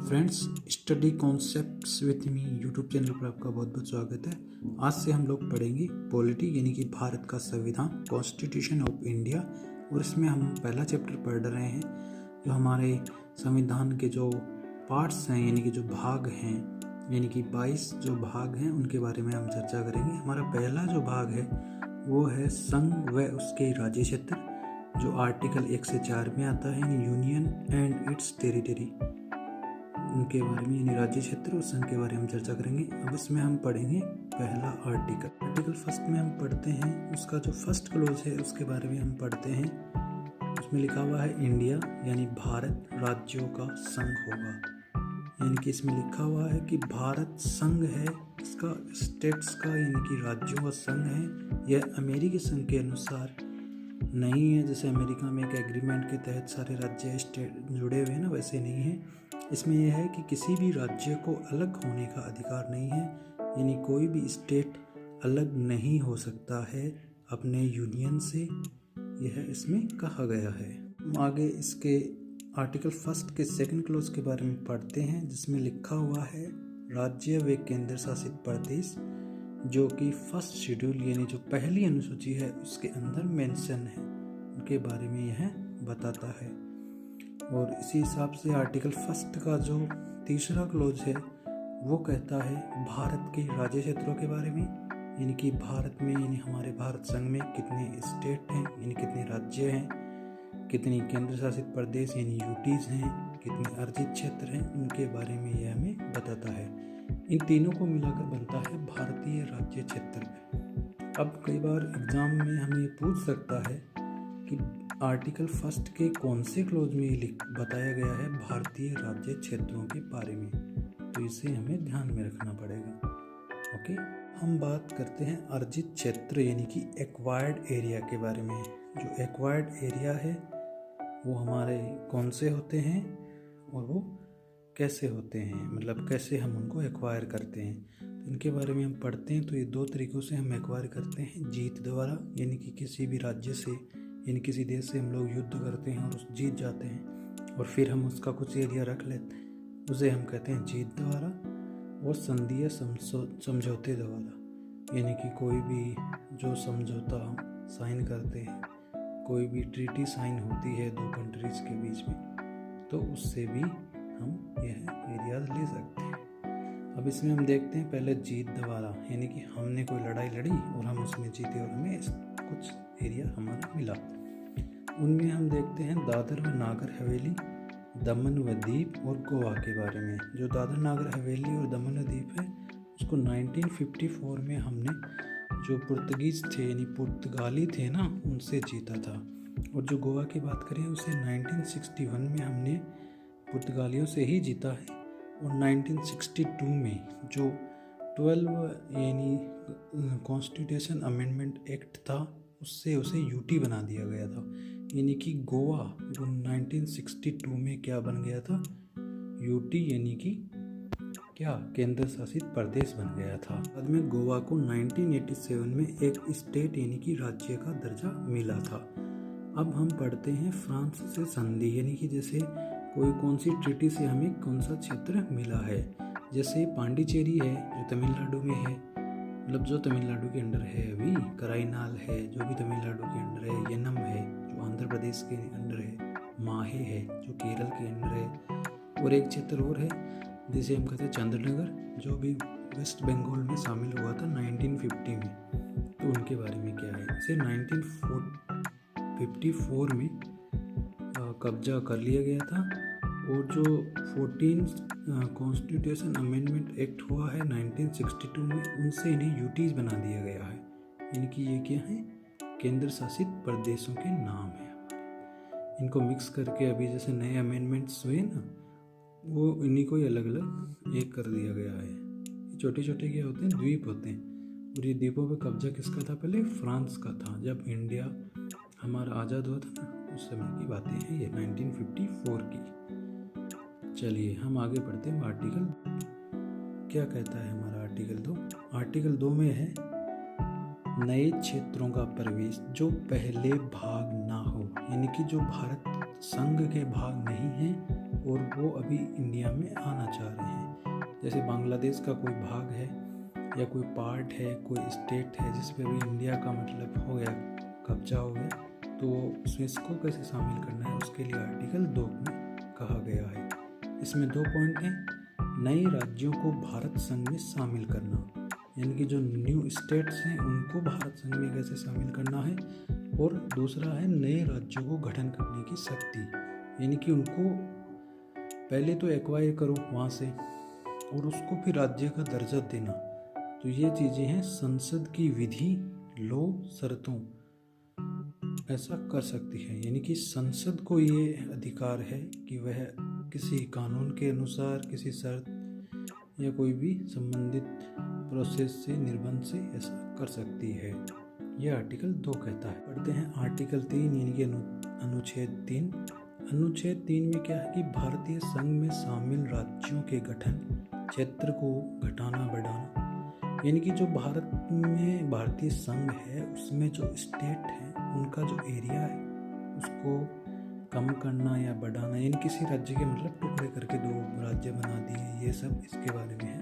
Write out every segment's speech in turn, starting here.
Friends, study concepts with me YouTube channel पर आपका बहुत बहुत स्वागत है। आज से हम लोग पढ़ेंगे पॉलिटी यानी कि भारत का संविधान, कॉन्स्टिट्यूशन ऑफ इंडिया। और इसमें हम पहला चैप्टर पढ़ रहे हैं जो हमारे संविधान के जो पार्ट्स हैं यानी कि जो भाग हैं, यानी कि 22 जो भाग हैं उनके बारे में हम चर्चा करेंगे। हमारा पहला जो भाग है वो है संघ व उसके राज्य क्षेत्र, जो आर्टिकल 1 से 4 में आता है, यूनियन एंड इट्स टेरिटरी, उनके बारे में यानी राज्य क्षेत्र और संघ के बारे में हम चर्चा करेंगे। अब इसमें हम पढ़ेंगे पहला आर्टिकल फर्स्ट में हम पढ़ते हैं, उसका जो फर्स्ट क्लोज है उसके बारे में हम पढ़ते हैं। उसमें लिखा हुआ है इंडिया यानी भारत राज्यों का संघ होगा, यानी कि इसमें लिखा हुआ है कि भारत संघ है, इसका स्टेट्स का यानी कि राज्यों का संघ है। यह अमेरिकी संघ के अनुसार नहीं है, जैसे अमेरिका में एक एग्रीमेंट के तहत सारे राज्य स्टेट जुड़े हुए हैं ना, वैसे नहीं है। इसमें यह है कि किसी भी राज्य को अलग होने का अधिकार नहीं है, यानी कोई भी स्टेट अलग नहीं हो सकता है अपने यूनियन से, यह इसमें कहा गया है। हम आगे इसके आर्टिकल फर्स्ट के सेकंड क्लोज के बारे में पढ़ते हैं, जिसमें लिखा हुआ है राज्य व केंद्र शासित प्रदेश, जो कि फर्स्ट शेड्यूल यानी जो पहली अनुसूची है उसके अंदर मेंशन है, उनके बारे में यह बताता है। और इसी हिसाब से आर्टिकल फर्स्ट का जो तीसरा क्लोज है वो कहता है भारत के राज्य क्षेत्रों के बारे में, यानी कि भारत में यानी हमारे भारत संघ में कितने स्टेट हैं यानी कितने राज्य हैं, कितनी केंद्र शासित प्रदेश यानी यूटीज हैं, कितने अर्जित क्षेत्र हैं, उनके बारे में यह हमें बताता है। इन तीनों को मिलाकर बनता है भारतीय राज्य क्षेत्र। अब कई बार एग्जाम में हमें ये पूछ सकता है कि आर्टिकल फर्स्ट के कौन से क्लोज में बताया गया है भारतीय राज्य क्षेत्रों के बारे में, तो इसे हमें ध्यान में रखना पड़ेगा। ओके, हम बात करते हैं अर्जित क्षेत्र यानी कि एक्वायर्ड एरिया के बारे में। जो एक्वायर्ड एरिया है वो हमारे कौन से होते हैं और वो कैसे होते हैं, मतलब कैसे हम उनको एक्वायर करते हैं, तो इनके बारे में हम पढ़ते हैं। तो ये दो तरीक़ों से हम एक्वायर करते हैं, जीत द्वारा यानी कि किसी भी राज्य से यानी किसी देश से हम लोग युद्ध करते हैं और जीत जाते हैं और फिर हम उसका कुछ एरिया रख लेते हैं, उसे हम कहते हैं जीत द्वारा। और संधीय समझौते द्वारा, यानी कि कोई भी जो समझौता साइन करते हैं, कोई भी ट्रीटी साइन होती है दो कंट्रीज़ के बीच में, तो उससे भी हम यह एरियाज ले सकते हैं। अब इसमें हम देखते हैं पहले जीत द्वारा, यानी कि हमने कोई लड़ाई लड़ी और हम उसमें जीते और हमें कुछ एरिया हमारा मिला। उनमें हम देखते हैं दादर व नागर हवेली, दमन व दीप और गोवा के बारे में। जो दादर नागर हवेली और दमन व दीप है उसको 1954 में हमने जो पुर्तगीज थे यानी पुर्तगाली थे ना, उनसे जीता था। और जो गोवा की बात करें उसे 1961 में हमने पुर्तगालियों से ही जीता है। और 1962 में जो 12 यानी कॉन्स्टिट्यूशन अमेंडमेंट एक्ट था उससे उसे यूटी बना दिया गया था, यानी कि गोवा जो 1962 में क्या बन गया था, यूटी यानी कि क्या केंद्र शासित प्रदेश बन गया था। बाद में गोवा को 1987 में एक स्टेट यानी कि राज्य का दर्जा मिला था। अब हम पढ़ते हैं फ्रांस से संधि, यानी कि जैसे कोई कौन सी ट्रीटी से हमें कौन सा क्षेत्र मिला है। जैसे पांडिचेरी है जो तमिलनाडु में है, मतलब जो तमिलनाडु के अंडर है, अभी कराईनाल है जो भी तमिलनाडु के अंडर है, यनम है जो आंध्र प्रदेश के अंडर है, माहे है जो केरल के अंडर है, और एक क्षेत्र और है जिसे हम कहते हैं चंद्रनगर, जो भी वेस्ट बंगाल में शामिल हुआ था 1950 में। तो उनके बारे में क्या है, इसे 1954 में कब्जा कर लिया गया था। और जो 14 कॉन्स्टिट्यूशन अमेंडमेंट एक्ट हुआ है 1962 में, उनसे इन्हें यूटीज बना दिया गया है, यानी कि ये क्या है, केंद्र शासित प्रदेशों के नाम है। इनको मिक्स करके अभी जैसे नए अमेंडमेंट्स हुए ना, वो इन्हीं को ही अलग अलग एक कर दिया गया है। छोटे छोटे क्या होते हैं, द्वीप होते हैं, और ये द्वीपों पे कब्जा किसका था, पहले फ्रांस का था। जब इंडिया हमारा आज़ाद हुआ था ना, उस समय की बातें हैं ये 1954 की। चलिए हम आगे बढ़ते हैं। आर्टिकल क्या कहता है हमारा आर्टिकल 2 में है नए क्षेत्रों का प्रवेश जो पहले भाग ना हो, यानी कि जो भारत संघ के भाग नहीं हैं और वो अभी इंडिया में आना चाह रहे हैं। जैसे बांग्लादेश का कोई भाग है या कोई पार्ट है, कोई स्टेट है जिस पे भी इंडिया का मतलब हो गया, कब्जा हो गया, तो उसमें इसको कैसे शामिल करना है उसके लिए आर्टिकल 2 में कहा गया है। इसमें 2 पॉइंट हैं। नए राज्यों को भारत संघ में शामिल करना, यानी कि जो न्यू स्टेट्स हैं उनको भारत संघ में कैसे शामिल करना है, और दूसरा है नए राज्यों को गठन करने की शक्ति, यानी कि उनको पहले तो एक्वायर करो वहाँ से और उसको फिर राज्य का दर्जा देना। तो ये चीज़ें हैं संसद की विधि, लो, शर्तों ऐसा कर सकती है, यानी कि संसद को ये अधिकार है कि वह किसी कानून के अनुसार किसी शर्त या कोई भी संबंधित प्रोसेस से, निर्बंध से ऐसा कर सकती है। यह आर्टिकल 2 कहता है। पढ़ते हैं आर्टिकल 3 यानी कि अनुच्छेद 3। अनुच्छेद 3 में क्या है कि भारतीय संघ में शामिल राज्यों के गठन, क्षेत्र को घटाना बढ़ाना, यानी कि जो भारत में भारतीय संघ है उसमें जो स्टेट है उनका जो एरिया है उसको कम करना या बढ़ाना, यानी किसी राज्य के मतलब टुकड़े करके 2 राज्य बना दिए, ये सब इसके बारे में है।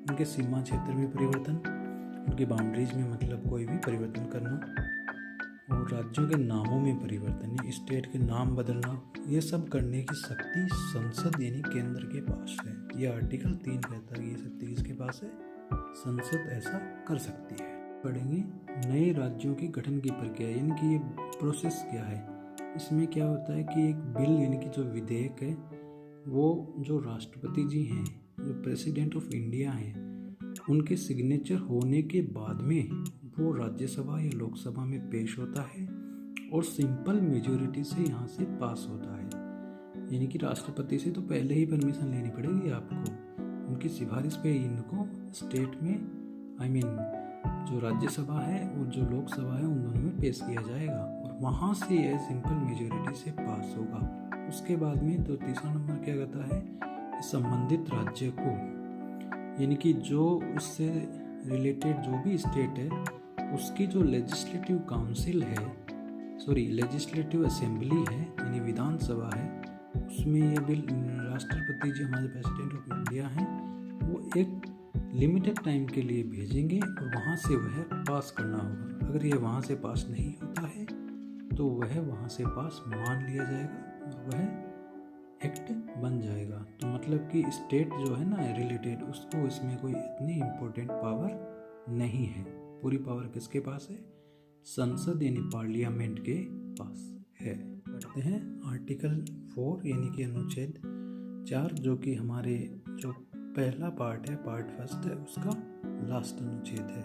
उनके सीमा क्षेत्र में परिवर्तन, उनकी बाउंड्रीज में मतलब कोई भी परिवर्तन करना, और राज्यों के नामों में परिवर्तन, स्टेट के नाम बदलना, ये सब करने की शक्ति संसद यानी केंद्र के पास है। ये आर्टिकल 3 कहता है कि ये शक्ति किसके पास है, संसद ऐसा कर सकती है। पढ़ेंगे नए राज्यों के गठन की प्रक्रिया, यानी कि ये प्रोसेस क्या है। इसमें क्या होता है कि एक बिल यानी कि जो विधेयक है वो जो राष्ट्रपति जी हैं, जो प्रेसिडेंट ऑफ इंडिया हैं, उनके सिग्नेचर होने के बाद में वो राज्यसभा या लोकसभा में पेश होता है और सिंपल मेजॉरिटी से यहाँ से पास होता है। यानी कि राष्ट्रपति से तो पहले ही परमिशन लेनी पड़ेगी आपको, उनकी सिफारिश पे इनको स्टेट में जो राज्यसभा है और जो लोकसभा है उन दोनों में पेश किया जाएगा और वहाँ से यह सिंपल मेजॉरिटी से पास होगा। उसके बाद में तो तीसरा नंबर क्या कहता है, संबंधित राज्य को, यानी कि जो उससे रिलेटेड जो भी स्टेट है उसकी जो लेजिस्लेटिव काउंसिल है, लेजिस्लेटिव असेंबली है यानी विधानसभा है, उसमें ये बिल राष्ट्रपति जी हमारे प्रेसिडेंट ऑफ इंडिया हैं, वो एक लिमिटेड टाइम के लिए भेजेंगे और वहाँ से वह पास करना होगा। अगर ये वहाँ से पास नहीं होता है तो वह वहाँ से पास मान लिया जाएगा और वह एक्ट बन जाएगा। तो मतलब कि स्टेट जो है ना रिलेटेड, उसको इसमें कोई इतनी इम्पोर्टेंट पावर नहीं है। पूरी पावर किसके पास है, संसद यानी पार्लियामेंट के पास है। पढ़ते हैं आर्टिकल 4 यानी कि अनुच्छेद 4, जो कि हमारे जो पहला पार्ट है, पार्ट फर्स्ट है, उसका लास्ट अनुच्छेद है।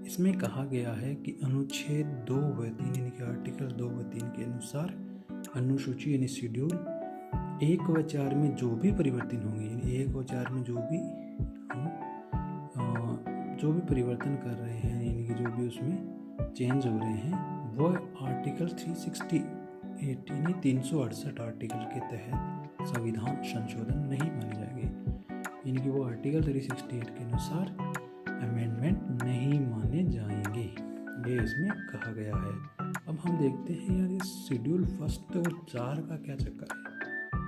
इसमें कहा गया है कि अनुच्छेद 2 व 3 यानी कि आर्टिकल 2 व 3 के अनुसार अनुसूची यानी शेड्यूल 1 व 4 में जो भी परिवर्तन होंगे, यानी 1 व 4 में जो भी परिवर्तन कर रहे हैं, यानी कि जो भी उसमें चेंज हो रहे हैं, वह आर्टिकल 368 यानी 368 आर्टिकल के तहत संविधान संशोधन नहीं माने जाएंगे, यानी कि वो आर्टिकल 368 के अनुसार अमेंडमेंट नहीं माने जाएंगे, ये इसमें कहा गया है। अब हम देखते हैं यार ये शेड्यूल फर्स्ट और 4 का क्या चक्कर है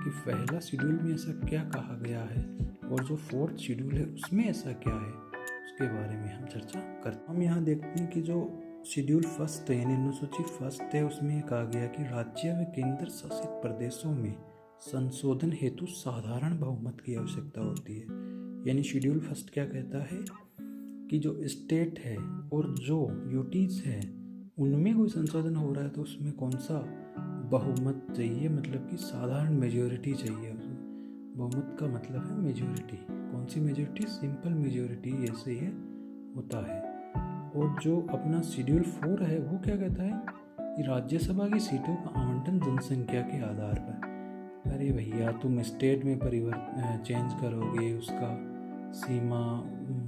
कि पहला शेड्यूल में ऐसा क्या कहा गया है और जो 4th शेड्यूल है उसमें ऐसा क्या है, उसके बारे में हम चर्चा करते हैं। हम यहाँ देखते हैं कि जो शेड्यूल फर्स्ट है यानी अनुसूची फर्स्ट है, उसमें कहा गया कि राज्य व केंद्र शासित प्रदेशों में संशोधन हेतु साधारण बहुमत की आवश्यकता होती है। यानी शेड्यूल फर्स्ट क्या कहता है कि जो स्टेट है और जो यूटीज है उनमें कोई संशोधन हो रहा है तो उसमें कौन सा बहुमत चाहिए, मतलब कि साधारण मेजॉरिटी चाहिए। बहुमत का मतलब है मेजॉरिटी। कौन सी मेजॉरिटी, सिंपल मेजॉरिटी, ऐसे ही होता है। और जो अपना शेड्यूल 4 है वो क्या कहता है कि राज्यसभा की सीटों का आवंटन जनसंख्या के आधार पर। अरे भैया तुम स्टेट में परिवर्तन चेंज करोगे, उसका सीमा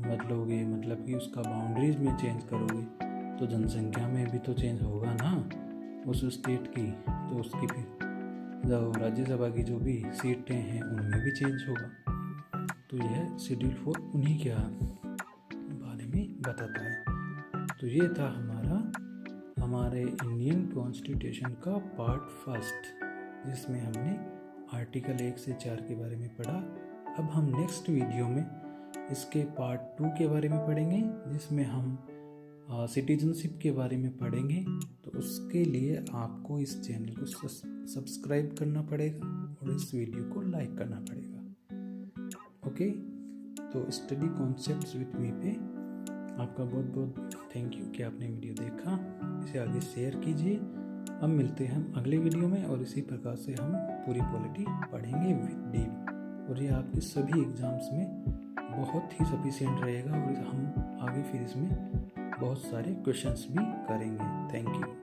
बदलोगे, मतलब कि उसका बाउंड्रीज में चेंज करोगे तो जनसंख्या में भी तो चेंज होगा ना उस स्टेट की, तो उसकी फिर जो राज्यसभा की जो भी सीटें हैं उनमें भी चेंज होगा। तो यह शेड्यूल 4 उन्हीं के बारे में बताता है। तो ये था हमारे इंडियन कॉन्स्टिट्यूशन का पार्ट फर्स्ट, जिसमें हमने आर्टिकल 1 से 4 के बारे में पढ़ा। अब हम नेक्स्ट वीडियो में इसके पार्ट 2 के बारे में पढ़ेंगे, जिसमें हम सिटीजनशिप के बारे में पढ़ेंगे। तो उसके लिए आपको इस चैनल को सब्सक्राइब करना पड़ेगा और इस वीडियो को लाइक करना पड़ेगा। ओके, तो स्टडी कॉन्सेप्ट्स विद मी पे आपका बहुत बहुत थैंक यू कि आपने वीडियो देखा। इसे आगे शेयर कीजिए। अब मिलते हैं हम अगले वीडियो में और इसी प्रकार से हम पूरी पॉलिटी पढ़ेंगे विद डीप, और ये आपके सभी एग्जाम्स में बहुत ही सफिशिएंट रहेगा और हम आगे फिर इसमें बहुत सारे क्वेश्चंस भी करेंगे। Thank you.